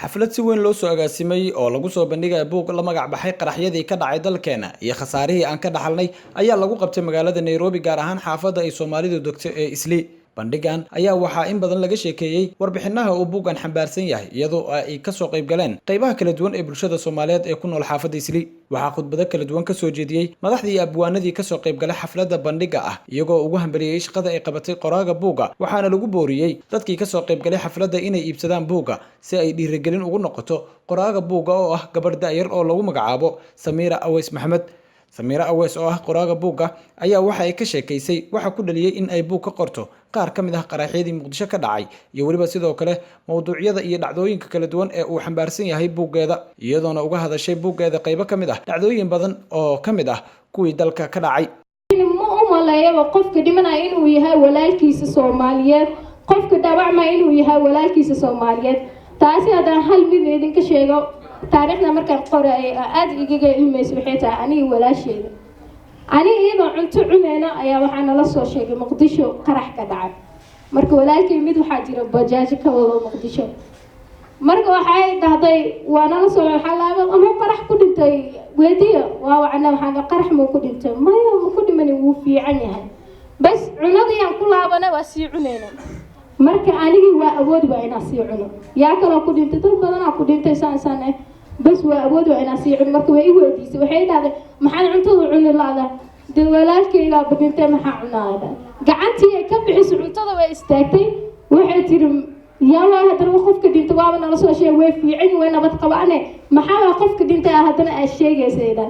xaflad si weyn loo soo agaasimay oo lagu soo bandhigay buug la magac baxay qaraxyadii ka dhacay dalkeena iyo khasaarihii aan ka dhaxalnay ayaa lagu qabtay magaalada Nairobi gaar ahaan xaafadda ay Soomaalidu degto ee Islii. bandhigan ayaa waxaa in badan laga sheekeeyay warbixinaha uu buugan xambaarsan yahay iyadoo ay ka soo qayb galeen qaybaha kala duwan ee bulshada Soomaaliyeed ee ku nool xaafadda Islii. waxaa khudbado kala duwan ka soo jeediyay madaxdii iyo abwaanadii ka soo qayb galay xafladda bandhiga ah iyagoo ugu hambaliyay shaqada ay qabatay qoraaga buuga waxaana lagu booriyay dadkii ka soo qayb galay xafladda inay iibsadaan buuga si ay dhiirigelin ugu noqoto qoraaga buuga oo ah gabadh da'yar oo lagu magacaabo Samira Aweys Maxamed. Samira Aweys oo ah qoraaga buuga ayaa waxa ay ka sheekaysay waxa ku dhaliyay in ay buug ka qorto qaar ka mid ah qaraxyadii Muqdisho ka dhacay iyo waliba sidoo kale mowduucyada iyo dhacdooyinka kala duwan ee uu xambaarsan yahay buugeeda iyadoona uga hadashay buugeeda qaybo ka mid ah dhacdooyin badan oo ka mid ah kuwii dalka ka dhacay. ma u maleeyo qofka dhimanaya inuu yahay walaalkiisa Soomaaliyeed, qofka dhaawacma inuu yahay walaalkiisa Soomaaliyeed. taasi hadaan hal mid idinka sheego taariikhda markaan qoray aad igaga ilmeys waxay tahay aniga walaasheeda aniga iyadoo cunto cunayna ayaa waxaa nala soo sheegay Muqdisho qarax ka dhacay. marka walaalkay mid waxaa jira bajaaj ka wado Muqdisho, marka waxay dhahday waa nala soo xalaabo ama qarax ku dhintay weediyo waa wacna waxaan qarax ma ku dhintay maya ma ku dhiman wuu fiican yahay bas cunadii aan ku laabana waa sii cunayna. marka anigi waa awood waa inaan sii cuno yaa kala ku dhintay dad badan ku dhintay saan bas waa awood waa inaan sii cuno. marka way i weydiisay waxay dhahday maxaan cuntada cuni laada de walaalkayga badintay maxaa cunaada gacantii ay ka bixisay cuntada way istaagtay waxay tiri yaa waa hadana qofka dhintay waaba nala soo sheegay way fiican way nabad qabaane maxaa qofka dhintay hadana ay sheegaysaa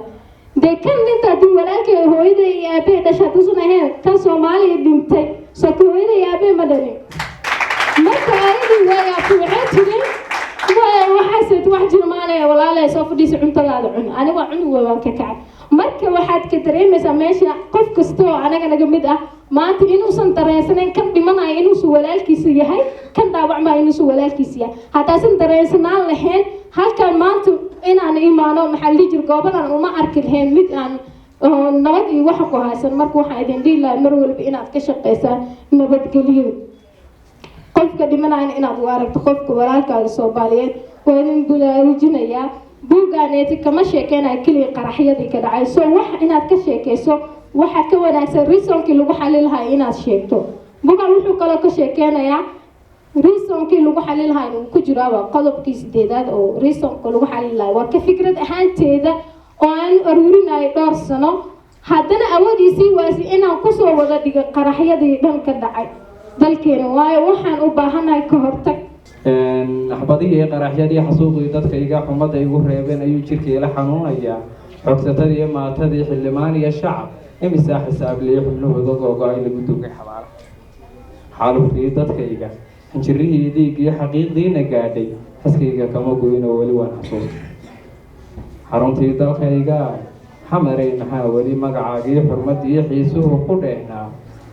de kan dhintay dii walaalkay hooyaday iyo aabay dhashay tusanahay kan Soomaaliya dhintay soo hooyaday iyo aabay ma dhalin. marka ayadii way waxay tiri waxaasad wax jirmaanay walaalay soo fadhiisay cuntadaada cun aniga cuni waan ka kacay. marka waxaad ka dareemaysaa meesha qof kasto anaga naga mid ah maanta inuusan dareensanayn kan dhimanayo inuusan walaalkiisa yahay kan dhaawacmayo inuusan walaalkiisa yahay haddaasan dareensanaan lahayn halkan maanta inaan imaano maxaa la jir goobadan uma arki lahayn mid aan nabad iyo wax ku haysan. marka waxaan idin dhihi lahaa mar walba inaad ka shaqaysaan nabadgelyo qofka dhimanayo inaad u aragto qofka walaalkaaga Soomaaliyeed waa in bulaarujinaya buugaaneeti kama sheekeenayo kaliya qaraxyadii ka dhacay soo wax inaad ka sheekayso waxa ka wanaagsan reasonkii lagu xalin lahaa inaad sheegto. buugaan wuxuu kaloo ka sheekeenayaa reasonkii lagu xalin lahaa inuu ku jiro waa qodobkii 8aad oo reasonka lagu xalin lahaa waa ka fikrad ahaanteeda oo aan aruurinayo dhowr sano haddana awoodiisii waasi inaan ku soo wada dhigo qaraxyadii dhan ka dhacay dalkeena waayo waxaan u baahanahay ka hortag. axbadii qaraxyadii xasuuqii dadka iga xumada igu reebeen ayuu jirkeela xanuunaya xogsatadii maatadii xildhibaan iyo shacab imisa xisaab leeyahay xubnahooda googo'ay lagu dugay xabaar xaalufkii dadkayga xinjirihii dhiigii xaqiiqdiina gaadhay xaskayga kama goyn oo weli waan xasuus xaruntii dalkayga xamaray maxaa weli magacaagii xurmadii xiisuhu ku dheehnaa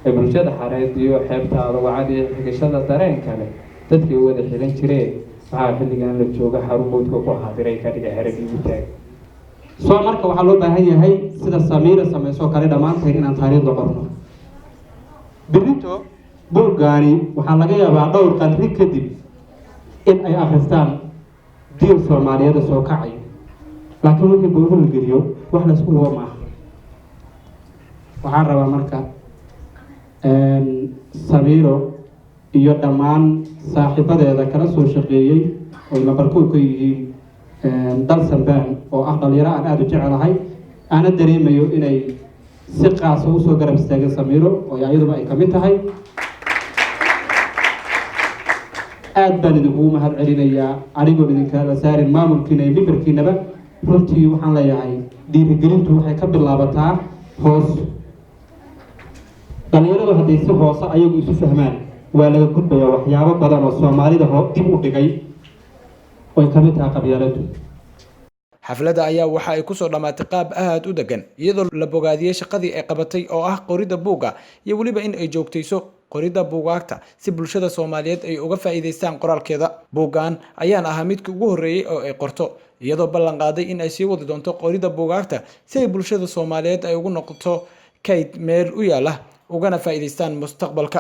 ee bulshada xareed iyo xeebtaada wacadii xigashada dareen kale dadkii wada xiran jireen waxaa xilligan la jooga xarumowdka ku xaadiray ka dhiga erag igu taag soo marka waxaa loo baahan yahay sida Samira sameeyso kale dhamaanteen inaan taariikhda qorno. birito buugaani waxaa laga yaabaa dhowr qarni kadib in ay akhristaan diin Soomaaliyeed soo kacay laakiin wixii buugu la geliyo wax la isku hubo maaha. waxaan rabaa marka Samiro iyo dhammaan saaxiibadeeda kala soo shaqeeyay oo lambarkood ka yihiin dalsanbaan oo ah dhalinyaro aan aad u jecelahay ana dareemayo inay si qaas ah u soo garab istaageen Samiro oo ayaduba ay kamid tahay. aad baan idinku mahad celinayaa anigoo idinka la saarin maamulkiina iyo libarkiinaba. runtii waxaan leeyahay dhiirigelintu waxay ka bilaabataa hoos. dhalinyaradu hadday si hoose ayagu isu fahmaan waa laga gudbayaa waxyaabo badan oo Soomaalida dib u dhigay way ka mid tahay qabyaaladu. xafladda ayaa waxa ay ku soo dhamaatay qaab aad u degan iyadoo la bogaadiyay shaqadii ay qabatay oo ah qorida buuga iyo waliba in ay joogtayso qorida buugaagta si bulshada Soomaaliyeed ay uga faa'iideystaan qoraalkeeda. buugaan ayaan ahaa midkii ugu horeeyay oo ay qorto iyadoo ballan qaaday in ay sii wadi doonto qorida buugaagta si ay bulshada Soomaaliyeed ay ugu noqoto kayd meel u yaala ugana faa'iideystaan mustaqbalka.